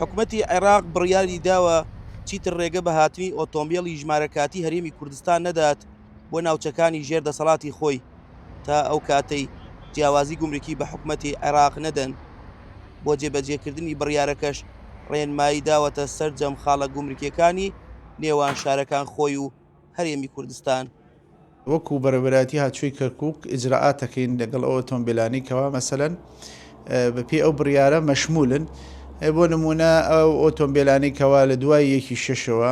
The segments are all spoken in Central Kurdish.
حکوومەتی عێراق بڕیاری داوە چیتر ڕێگە بە هاتنی ئۆتۆمبیلی ژمارەکاتی هەرێمی کوردستان نەدات بۆ ناوچەکانی ژێر دەسەڵاتی خۆی تا ئەو کاتەی جیاوازی گومرکی بە حکوومەتی عێراق نەدەن. بۆ جێبەجێکردنی بڕیارەکەش ڕێنمایی داوەتە سەرجەم خاڵە گومرکیەکانی نێوان شارەکان خۆی و هەرێمی کوردستان. وەکو بەرەبەراتی هاتووی کەرکووک ئیجراعاتەکەین لەگەڵ ئەو ئۆتۆمبیلانی کەوا مەسەلەن بەپێی ئەو بڕیارە مەشمولن. بۆ نمونە ئەو ئۆتۆمبیلانی کەوا لە دوای یەکی شەشەوە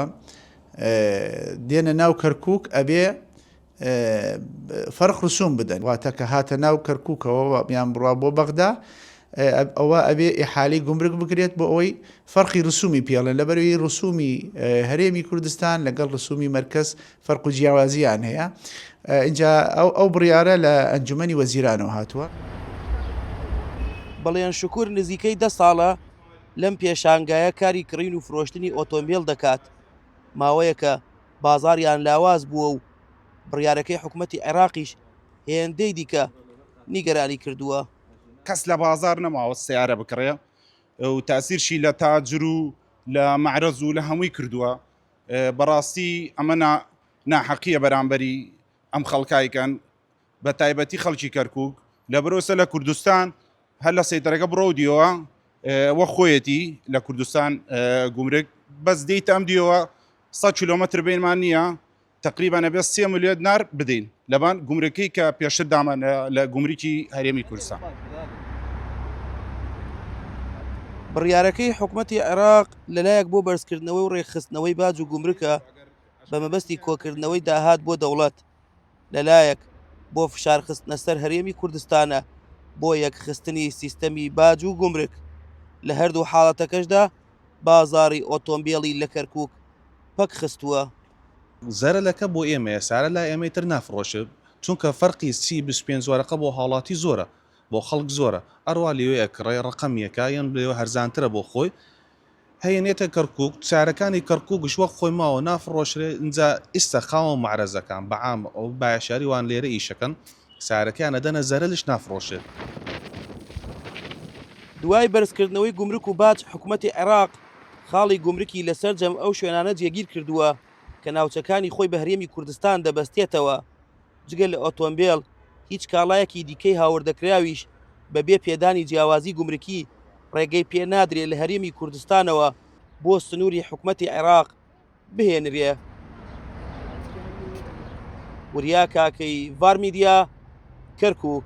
دێنە ناو کەرکووک ئەبێ فەرق ڕسوم بدەن، واتە کە هاتە ناو کەرکووکەوە یان بڕوا بۆ بەغدا ئەوە ئەبێ ئیحالی گومرک بکرێت بۆ ئەوەی فەرقی ڕسومی پێڵێن لەبەرەوەی ڕسومی هەرێمی کوردستان لەگەڵ ڕسومی مەرکەز فەرق و جیاوازیان هەیە. اینجا ئەو بڕیارە لە ئەنجومەنی وەزیرانەوە هاتووە. بەڵێن شکوور نزیکەی 10 ساڵە لەم پێشانگایە کاری کڕین و فرۆشتنی ئۆتۆمبیل دەکات، ماوەیەکە بازاریان لاواز بووە و بڕیارەکەی حکوومەتی عێراقیش هێندەی دیکە نیگەرانی کردووە. کەس لە بازار نەماوە سیارە بکڕێ و تاسیرشی لە تاجر و لە معرەز و لە هەمووی کردووە. بەڕاستی ئەمە ناحەقیە بەرامبەری ئەم خەڵکایکەن بە تایبەتی خەڵکی کەرکووک لە بەرۆسە لە کوردستان هەر لە سەیتەرەکە بڕۆ دیەوە وە خۆیەتی لە کوردستان گومرک بەس دەیت ئەم دیەوە 100 کیلۆمەتر بینمان نییە تقریبا نەبێت 3 ملیۆن دینار بدەین لەبان گومرەکەی کە پێشتر دامان لە گومرکی هەرێمی کوردستان. بڕیارەکەی حکوومەتی عێراق لەلایەک بۆ بەرزکردنەوەی و ڕێکخستنەوەی باج و گومرکە بە مەبەستی کۆکردنەوەی داهات بۆ دەوڵەت، لەلایەک بۆ فشارخستنە سەر هەرێمی کوردستانە بۆ یەکخستنی سیستەمی باج و گومرک. لە هەردوو حاڵەتەکەشدا بازاری ئۆتۆمبیلی لە کەرکووک پەک خستووە. زەرەلەکە بۆ ئێمەیە سارە لا ئێمەی تر نافڕۆشە، چونکە فەرقی 25 زۆرەکە بۆ هاوڵاتی زۆرە، بۆ خەڵک زۆرە، ئەروە لێوێ ئەکڕێ ڕقەمیەکە یان لێوە هەرزانترە بۆ خۆی هەیەنێتە کەرکووک چارەکانی کەرکووکش وەک خۆی ماوە نافڕۆشرێ. اینجا ئێستا خاوە معرەزەکان بەعام ئەو باشاری وان لێرە ئیشەکەن سارەکانە دەنە زەرەلش نافڕۆشێت. دوای بەرزکردنەوەی گومرک و باج حکوومەتی عێراق خاڵی گومرکی لەسەر جەم ئەو شوێنانە جێگیر کردووە کە ناوچەکانی خۆی بە هەرێمی کوردستان دەبەستێتەوە. جگە لە ئۆتۆمبیل هیچ کاڵایەکی دیکەی هاوردەکراویش بەبێ پێدانی جیاوازی گومرکی ڕێگەی پێ نادرێت لە هەرێمی کوردستانەوە بۆ سنووری حکوومەتی عێراق بهێنرێ. وریا کاکەی ڤار میدیا، کەرکووک.